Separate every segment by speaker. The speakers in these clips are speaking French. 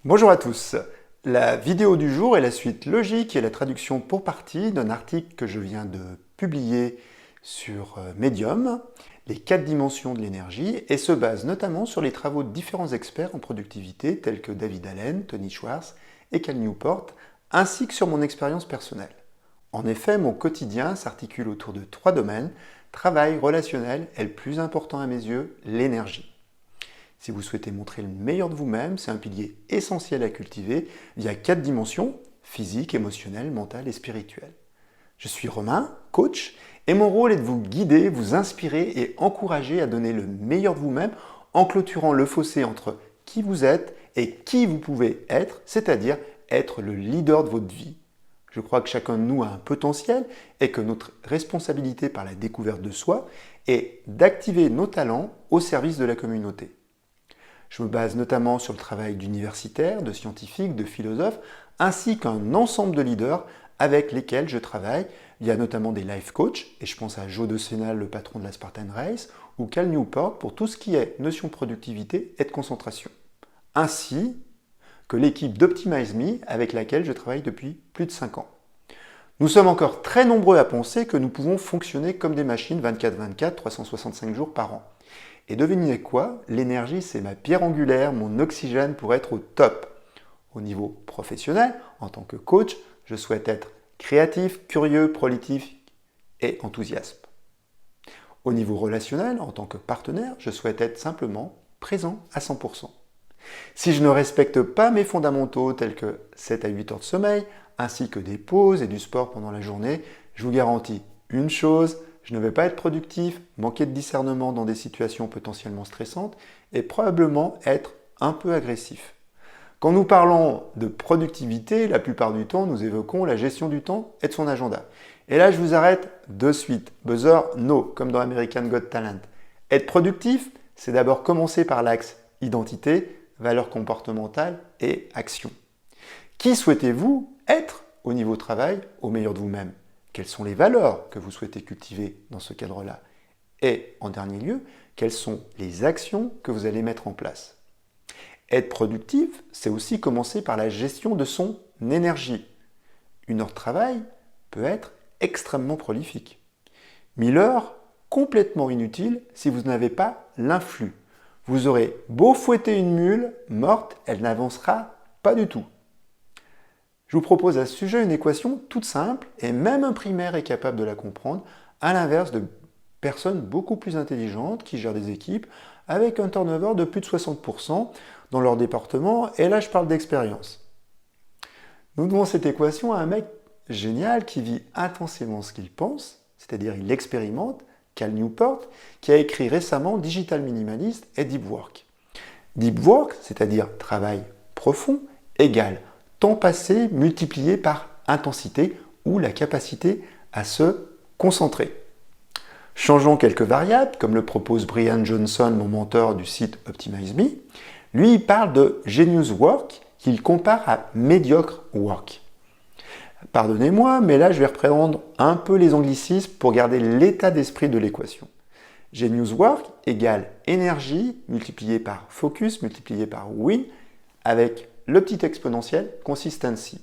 Speaker 1: Bonjour à tous. La vidéo du jour est la suite logique et la traduction pour partie d'un article que je viens de publier sur Medium, les 4 dimensions de l'énergie, et se base notamment sur les travaux de différents experts en productivité tels que David Allen, Tony Schwartz et Cal Newport, ainsi que sur mon expérience personnelle. En effet, mon quotidien s'articule autour de 3 domaines: travail, relationnel et le plus important à mes yeux, l'énergie. Si vous souhaitez montrer le meilleur de vous-même, c'est un pilier essentiel à cultiver via 4 dimensions: physique, émotionnelle, mentale et spirituelle. Je suis Romain, coach, et mon rôle est de vous guider, vous inspirer et encourager à donner le meilleur de vous-même en clôturant le fossé entre qui vous êtes et qui vous pouvez être, c'est-à-dire être le leader de votre vie. Je crois que chacun de nous a un potentiel et que notre responsabilité par la découverte de soi est d'activer nos talents au service de la communauté. Je me base notamment sur le travail d'universitaires, de scientifiques, de philosophes, ainsi qu'un ensemble de leaders avec lesquels je travaille. Il y a notamment des life coachs, et je pense à Joe DeSena, le patron de la Spartan Race, ou Cal Newport pour tout ce qui est notion de productivité et de concentration. Ainsi que l'équipe d'Optimize Me avec laquelle je travaille depuis plus de 5 ans. Nous sommes encore très nombreux à penser que nous pouvons fonctionner comme des machines 24/24, 365 jours par an. Et devinez quoi? L'énergie, c'est ma pierre angulaire, mon oxygène pour être au top. Au niveau professionnel, en tant que coach, je souhaite être créatif, curieux, prolifique et enthousiaste. Au niveau relationnel, en tant que partenaire, je souhaite être simplement présent à 100%. Si je ne respecte pas mes fondamentaux tels que 7 à 8 heures de sommeil, ainsi que des pauses et du sport pendant la journée, je vous garantis une chose: je ne vais pas être productif, manquer de discernement dans des situations potentiellement stressantes et probablement être un peu agressif. Quand nous parlons de productivité, la plupart du temps, nous évoquons la gestion du temps et de son agenda. Et là, je vous arrête de suite. Buzzer, no, comme dans American Got Talent. Être productif, c'est d'abord commencer par l'axe identité, valeurs comportementales et action. Qui souhaitez-vous être au niveau travail, au meilleur de vous-même? Quelles sont les valeurs que vous souhaitez cultiver dans ce cadre-là? Et en dernier lieu, quelles sont les actions que vous allez mettre en place? Être productif, c'est aussi commencer par la gestion de son énergie. Une heure de travail peut être extrêmement prolifique. 1000 heures, complètement inutiles si vous n'avez pas l'influx. Vous aurez beau fouetter une mule morte, elle n'avancera pas du tout. Je vous propose à ce sujet une équation toute simple, et même un primaire est capable de la comprendre, à l'inverse de personnes beaucoup plus intelligentes qui gèrent des équipes avec un turnover de plus de 60% dans leur département, et là je parle d'expérience. Nous devons cette équation à un mec génial qui vit intensément ce qu'il pense, c'est-à-dire il expérimente, Cal Newport, qui a écrit récemment Digital Minimalist et Deep Work. Deep Work, c'est-à-dire travail profond, égale temps passé multiplié par intensité ou la capacité à se concentrer. Changeons quelques variables, comme le propose Brian Johnson, mon mentor du site Optimize Me. Lui, il parle de Genius Work, qu'il compare à Mediocre Work. Pardonnez-moi, mais là, je vais reprendre un peu les anglicismes pour garder l'état d'esprit de l'équation. Genius Work égale énergie multipliée par focus multiplié par win avec le petit exponentiel consistency.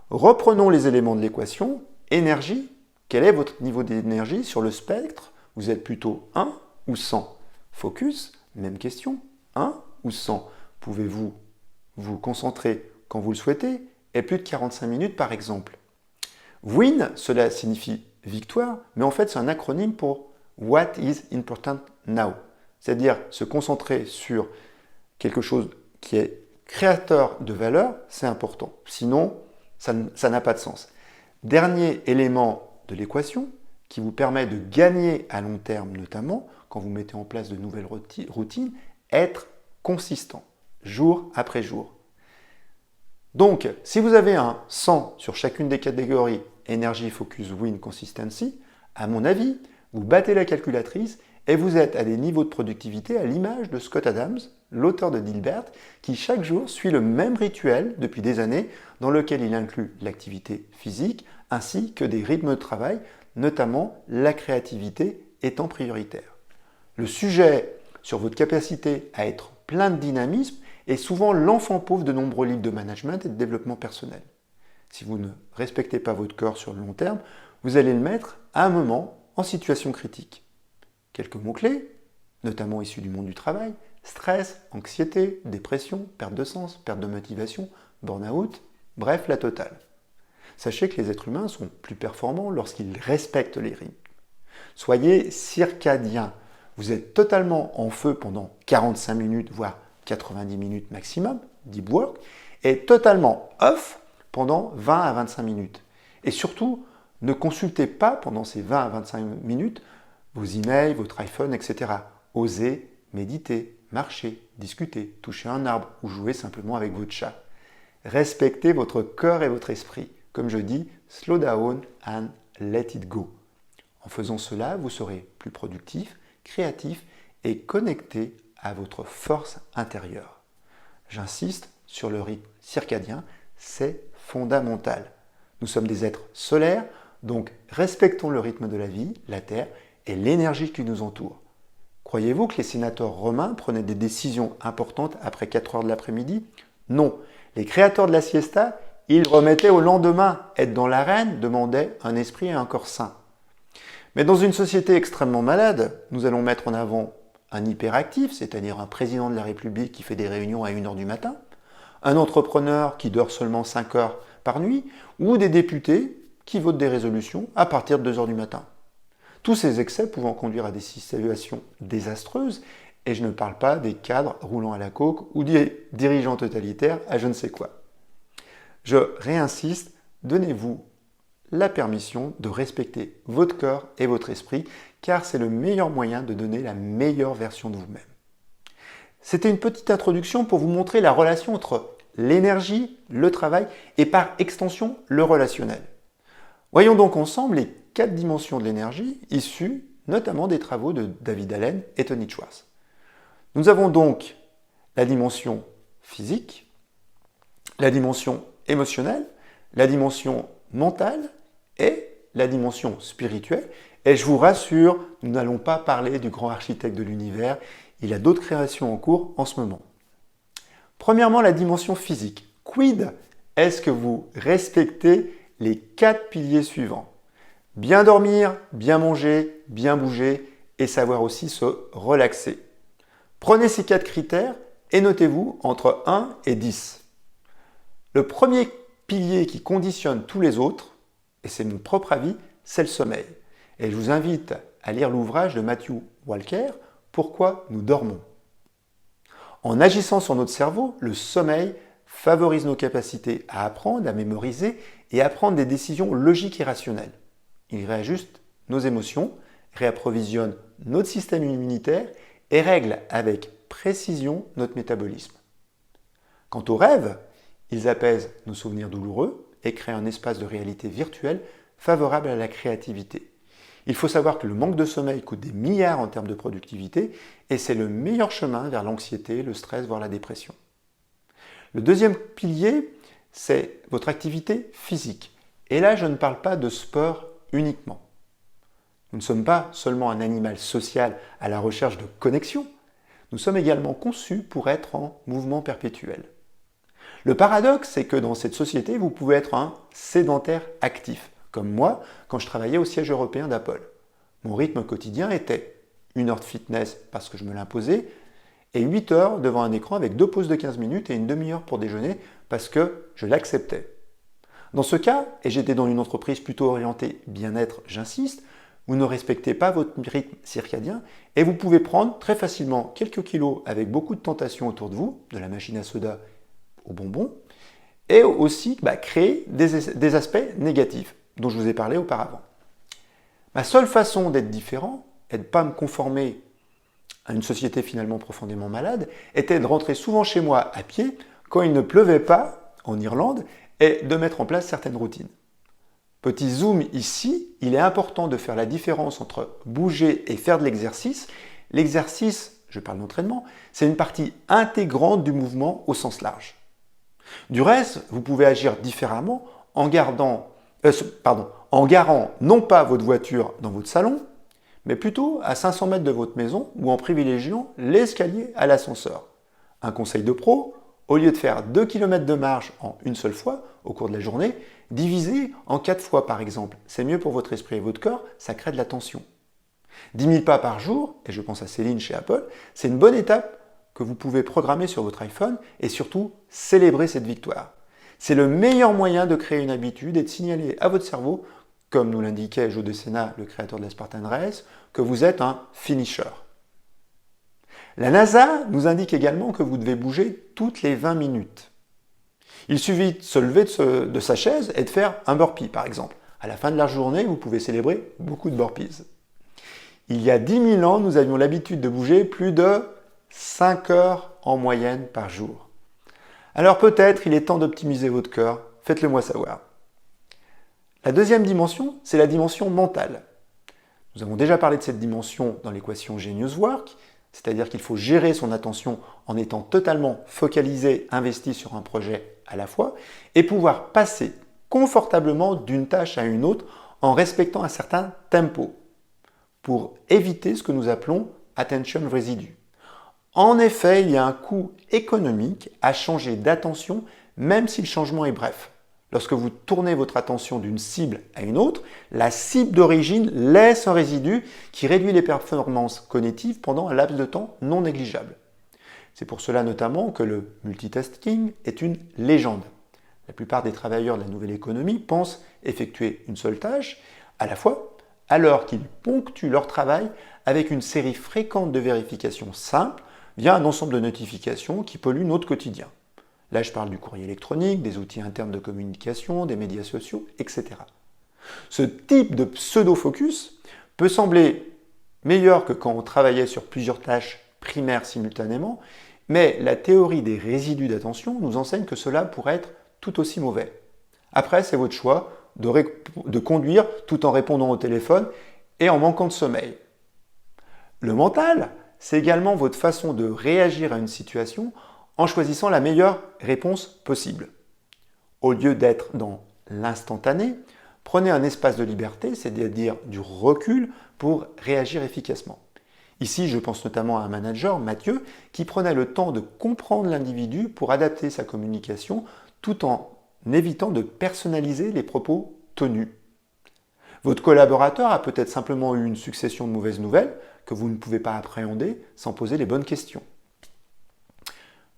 Speaker 1: Reprenons les éléments de l'équation. Énergie, quel est votre niveau d'énergie sur le spectre? Vous êtes plutôt 1 ou 100? Focus, même question, 1 ou 100? Pouvez-vous vous concentrer quand vous le souhaitez et plus de 45 minutes par exemple? Win, cela signifie victoire, mais en fait c'est un acronyme pour What is important now? C'est-à-dire se concentrer sur quelque chose qui est créateur de valeur, c'est important. Sinon, ça n'a pas de sens. Dernier élément de l'équation qui vous permet de gagner à long terme, notamment quand vous mettez en place de nouvelles routines, être consistant, jour après jour. Donc, si vous avez un 100 sur chacune des catégories, énergie, focus, win, consistency, à mon avis, vous battez la calculatrice et vous êtes à des niveaux de productivité à l'image de Scott Adams, l'auteur de Dilbert, qui chaque jour suit le même rituel depuis des années dans lequel il inclut l'activité physique ainsi que des rythmes de travail, notamment la créativité étant prioritaire. Le sujet sur votre capacité à être plein de dynamisme est souvent l'enfant pauvre de nombreux livres de management et de développement personnel. Si vous ne respectez pas votre corps sur le long terme, vous allez le mettre à un moment en situation critique. Quelques mots-clés, notamment issus du monde du travail: stress, anxiété, dépression, perte de sens, perte de motivation, burn-out, bref, la totale. Sachez que les êtres humains sont plus performants lorsqu'ils respectent les rythmes. Soyez circadien. Vous êtes totalement en feu pendant 45 minutes, voire 90 minutes maximum, deep work, et totalement off pendant 20 à 25 minutes. Et surtout, ne consultez pas pendant ces 20 à 25 minutes vos emails, votre iPhone, etc. Osez méditer, marcher, discuter, toucher un arbre ou jouer simplement avec votre chat. Respectez votre corps et votre esprit. Comme je dis, slow down and let it go. En faisant cela, vous serez plus productif, créatif et connecté à votre force intérieure. J'insiste sur le rythme circadien, c'est fondamental. Nous sommes des êtres solaires, donc respectons le rythme de la vie, la Terre et l'énergie qui nous entoure. Croyez-vous que les sénateurs romains prenaient des décisions importantes après 4 heures de l'après-midi? Non. Les créateurs de la siesta, ils remettaient au lendemain. Être dans l'arène demandait un esprit et un corps sain. Mais dans une société extrêmement malade, nous allons mettre en avant un hyperactif, c'est-à-dire un président de la République qui fait des réunions à 1 heure du matin, un entrepreneur qui dort seulement 5 heures par nuit, ou des députés qui votent des résolutions à partir de 2 heures du matin. Tous ces excès pouvant conduire à des situations désastreuses, et je ne parle pas des cadres roulant à la coke ou des dirigeants totalitaires à je ne sais quoi. Je réinsiste, donnez-vous la permission de respecter votre corps et votre esprit, car c'est le meilleur moyen de donner la meilleure version de vous-même. C'était une petite introduction pour vous montrer la relation entre l'énergie, le travail et par extension le relationnel. Voyons donc ensemble les 4 dimensions de l'énergie issues notamment des travaux de David Allen et Tony Schwartz. Nous avons donc la dimension physique, la dimension émotionnelle, la dimension mentale et la dimension spirituelle. Et je vous rassure, nous n'allons pas parler du grand architecte de l'univers, il a d'autres créations en cours en ce moment. Premièrement, la dimension physique. Quid est-ce que vous respectez les 4 piliers suivants? Bien dormir, bien manger, bien bouger et savoir aussi se relaxer. Prenez ces 4 critères et notez-vous entre 1 et 10. Le premier pilier qui conditionne tous les autres, et c'est mon propre avis, c'est le sommeil. Et je vous invite à lire l'ouvrage de Matthew Walker, Pourquoi nous dormons. En agissant sur notre cerveau, le sommeil favorise nos capacités à apprendre, à mémoriser et à prendre des décisions logiques et rationnelles. Il réajuste nos émotions, réapprovisionne notre système immunitaire et règle avec précision notre métabolisme. Quant aux rêves, ils apaisent nos souvenirs douloureux et créent un espace de réalité virtuelle favorable à la créativité. Il faut savoir que le manque de sommeil coûte des milliards en termes de productivité et c'est le meilleur chemin vers l'anxiété, le stress, voire la dépression. Le deuxième pilier, c'est votre activité physique. Et là, je ne parle pas de sport uniquement. Nous ne sommes pas seulement un animal social à la recherche de connexion, nous sommes également conçus pour être en mouvement perpétuel. Le paradoxe, c'est que dans cette société, vous pouvez être un sédentaire actif, comme moi quand je travaillais au siège européen d'Apple. Mon rythme quotidien était 1 heure de fitness parce que je me l'imposais et 8 heures devant un écran avec 2 pauses de 15 minutes et une demi-heure pour déjeuner parce que je l'acceptais. Dans ce cas, et j'étais dans une entreprise plutôt orientée bien-être, j'insiste, vous ne respectez pas votre rythme circadien et vous pouvez prendre très facilement quelques kilos avec beaucoup de tentations autour de vous, de la machine à soda aux bonbons, et aussi créer des aspects négatifs dont je vous ai parlé auparavant. Ma seule façon d'être différent et de ne pas me conformer à une société finalement profondément malade était de rentrer souvent chez moi à pied quand il ne pleuvait pas en Irlande et de mettre en place certaines routines. Petit zoom ici, il est important de faire la différence entre bouger et faire de l'exercice. L'exercice, je parle d'entraînement, c'est une partie intégrante du mouvement au sens large. Du reste, vous pouvez agir différemment en garant non pas votre voiture dans votre salon, mais plutôt à 500 mètres de votre maison ou en privilégiant l'escalier à l'ascenseur. Un conseil de pro, Au lieu de faire 2 km de marche en une seule fois au cours de la journée, divisez en 4 fois par exemple. C'est mieux pour votre esprit et votre corps, ça crée de la tension. 10 000 pas par jour, et je pense à Céline chez Apple, c'est une bonne étape que vous pouvez programmer sur votre iPhone et surtout célébrer cette victoire. C'est le meilleur moyen de créer une habitude et de signaler à votre cerveau, comme nous l'indiquait Joe DeSena, le créateur de la Spartan Race, que vous êtes un finisher. La NASA nous indique également que vous devez bouger toutes les 20 minutes. Il suffit de se lever de sa chaise et de faire un burpee, par exemple. À la fin de la journée, vous pouvez célébrer beaucoup de burpees. Il y a 10 000 ans, nous avions l'habitude de bouger plus de 5 heures en moyenne par jour. Alors peut-être il est temps d'optimiser votre cœur, faites-le moi savoir. La deuxième dimension, c'est la dimension mentale. Nous avons déjà parlé de cette dimension dans l'équation Genius Work, c'est-à-dire qu'il faut gérer son attention en étant totalement focalisé, investi sur un projet à la fois, et pouvoir passer confortablement d'une tâche à une autre en respectant un certain tempo, pour éviter ce que nous appelons attention residue. En effet, il y a un coût économique à changer d'attention, même si le changement est bref. Lorsque vous tournez votre attention d'une cible à une autre, la cible d'origine laisse un résidu qui réduit les performances cognitives pendant un laps de temps non négligeable. C'est pour cela notamment que le multitasking est une légende. La plupart des travailleurs de la nouvelle économie pensent effectuer une seule tâche à la fois, alors qu'ils ponctuent leur travail avec une série fréquente de vérifications simples via un ensemble de notifications qui polluent notre quotidien. Là, je parle du courrier électronique, des outils internes de communication, des médias sociaux, etc. Ce type de pseudo-focus peut sembler meilleur que quand on travaillait sur plusieurs tâches primaires simultanément, mais la théorie des résidus d'attention nous enseigne que cela pourrait être tout aussi mauvais. Après, c'est votre choix de conduire tout en répondant au téléphone et en manquant de sommeil. Le mental, c'est également votre façon de réagir à une situation en choisissant la meilleure réponse possible. Au lieu d'être dans l'instantané, prenez un espace de liberté, c'est-à-dire du recul pour réagir efficacement. Ici, je pense notamment à un manager, Mathieu, qui prenait le temps de comprendre l'individu pour adapter sa communication tout en évitant de personnaliser les propos tenus. Votre collaborateur a peut-être simplement eu une succession de mauvaises nouvelles que vous ne pouvez pas appréhender sans poser les bonnes questions.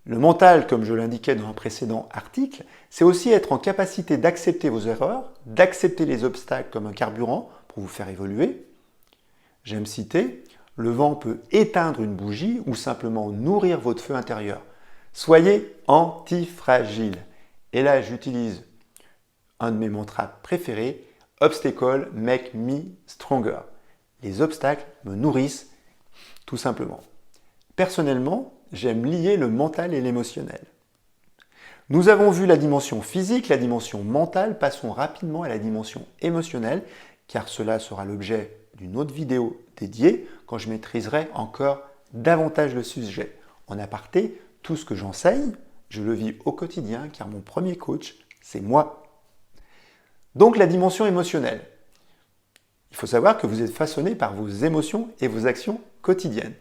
Speaker 1: Le mental, comme je l'indiquais dans un précédent article, c'est aussi être en capacité d'accepter vos erreurs, d'accepter les obstacles comme un carburant pour vous faire évoluer. J'aime citer, le vent peut éteindre une bougie ou simplement nourrir votre feu intérieur. Soyez antifragile. Et là, j'utilise un de mes mantras préférés, Obstacles make me stronger. Les obstacles me nourrissent, tout simplement. Personnellement, j'aime lier le mental et l'émotionnel. Nous avons vu la dimension physique, la dimension mentale, passons rapidement à la dimension émotionnelle, car cela sera l'objet d'une autre vidéo dédiée quand je maîtriserai encore davantage le sujet. En aparté, tout ce que j'enseigne, je le vis au quotidien, car mon premier coach, c'est moi. Donc la dimension émotionnelle. Il faut savoir que vous êtes façonné par vos émotions et vos actions quotidiennes.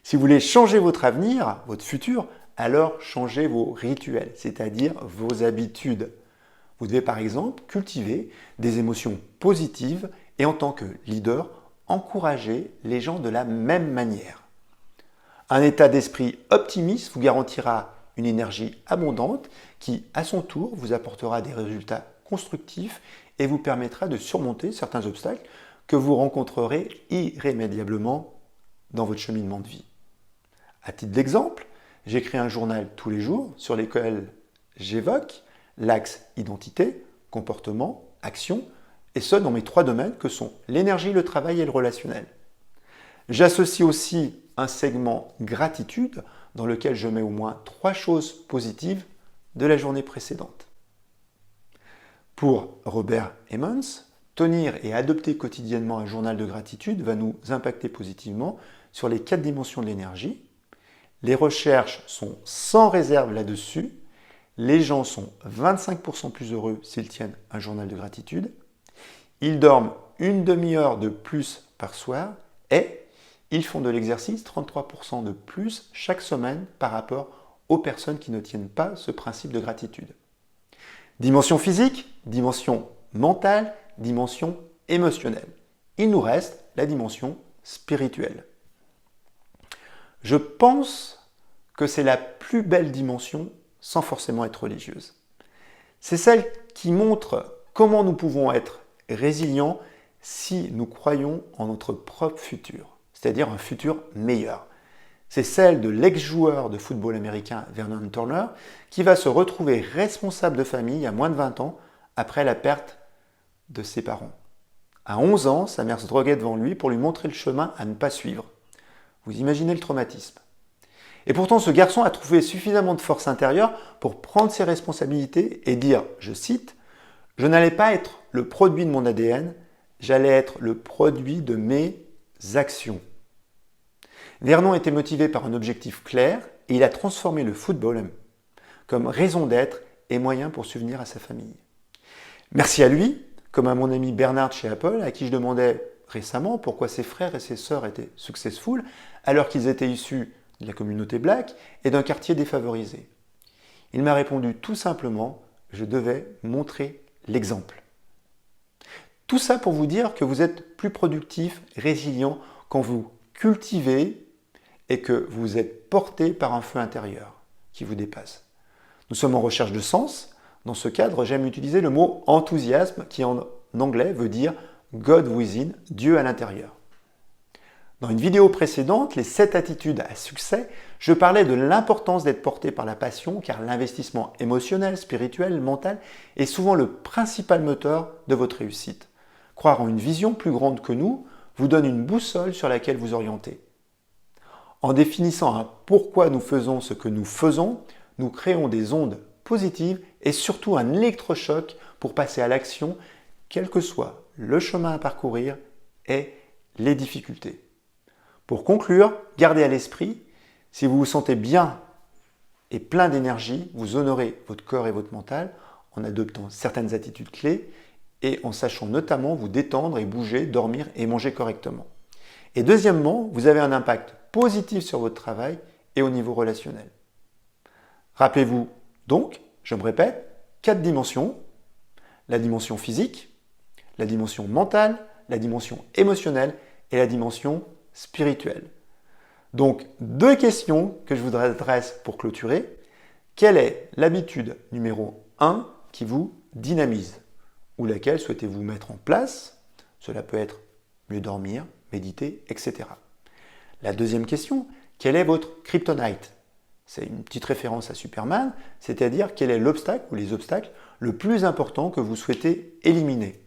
Speaker 1: Si vous voulez changer votre avenir, votre futur, alors changez vos rituels, c'est-à-dire vos habitudes. Vous devez par exemple cultiver des émotions positives et en tant que leader, encourager les gens de la même manière. Un état d'esprit optimiste vous garantira une énergie abondante qui, à son tour, vous apportera des résultats constructif et vous permettra de surmonter certains obstacles que vous rencontrerez irrémédiablement dans votre cheminement de vie. À titre d'exemple, j'écris un journal tous les jours sur lequel j'évoque l'axe identité, comportement, action, et ce dans mes 3 domaines que sont l'énergie, le travail et le relationnel. J'associe aussi un segment gratitude dans lequel je mets au moins 3 choses positives de la journée précédente. Pour Robert Emmons, tenir et adopter quotidiennement un journal de gratitude va nous impacter positivement sur les 4 dimensions de l'énergie. Les recherches sont sans réserve là-dessus. Les gens sont 25% plus heureux s'ils tiennent un journal de gratitude. Ils dorment une demi-heure de plus par soir et ils font de l'exercice 33% de plus chaque semaine par rapport aux personnes qui ne tiennent pas ce principe de gratitude. Dimension physique, dimension mentale, dimension émotionnelle. Il nous reste la dimension spirituelle. Je pense que c'est la plus belle dimension sans forcément être religieuse. C'est celle qui montre comment nous pouvons être résilients si nous croyons en notre propre futur, c'est-à-dire un futur meilleur. C'est celle de l'ex-joueur de football américain Vernon Turner qui va se retrouver responsable de famille à moins de 20 ans après la perte de ses parents. À 11 ans, sa mère se droguait devant lui pour lui montrer le chemin à ne pas suivre. Vous imaginez le traumatisme. Et pourtant, ce garçon a trouvé suffisamment de force intérieure pour prendre ses responsabilités et dire, je cite, « Je n'allais pas être le produit de mon ADN, j'allais être le produit de mes actions. » Vernon était motivé par un objectif clair et il a transformé le football comme raison d'être et moyen pour subvenir à sa famille. Merci à lui, comme à mon ami Bernard chez Apple, à qui je demandais récemment pourquoi ses frères et ses sœurs étaient successful alors qu'ils étaient issus de la communauté black et d'un quartier défavorisé. Il m'a répondu tout simplement, je devais montrer l'exemple. Tout ça pour vous dire que vous êtes plus productif, résilient quand vous cultivez et que vous êtes porté par un feu intérieur qui vous dépasse. Nous sommes en recherche de sens. Dans ce cadre, j'aime utiliser le mot enthousiasme qui en anglais veut dire God within, Dieu à l'intérieur. Dans une vidéo précédente, les 7 attitudes à succès, je parlais de l'importance d'être porté par la passion car l'investissement émotionnel, spirituel, mental est souvent le principal moteur de votre réussite. Croire en une vision plus grande que nous vous donne une boussole sur laquelle vous orienter. En définissant un pourquoi nous faisons ce que nous faisons, nous créons des ondes positives et surtout un électrochoc pour passer à l'action, quel que soit le chemin à parcourir et les difficultés. Pour conclure, gardez à l'esprit, si vous vous sentez bien et plein d'énergie, vous honorez votre corps et votre mental en adoptant certaines attitudes clés et en sachant notamment vous détendre et bouger, dormir et manger correctement. Et deuxièmement, vous avez un impact positif sur votre travail et au niveau relationnel. Rappelez-vous donc, je me répète, 4 dimensions. La dimension physique, la dimension mentale, la dimension émotionnelle et la dimension spirituelle. Donc, 2 questions que je vous adresse pour clôturer. Quelle est l'habitude numéro 1 qui vous dynamise ou laquelle souhaitez-vous mettre en place? Cela peut être mieux dormir, méditer, etc. La deuxième question, quel est votre kryptonite? C'est une petite référence à Superman, c'est-à-dire quel est l'obstacle ou les obstacles le plus important que vous souhaitez éliminer.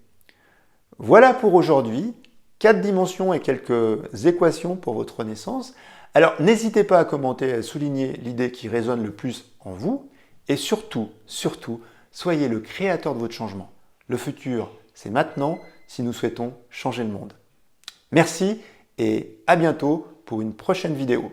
Speaker 1: Voilà pour aujourd'hui, 4 dimensions et quelques équations pour votre renaissance. Alors n'hésitez pas à commenter et à souligner l'idée qui résonne le plus en vous et surtout, soyez le créateur de votre changement. Le futur, c'est maintenant si nous souhaitons changer le monde. Merci et à bientôt pour une prochaine vidéo.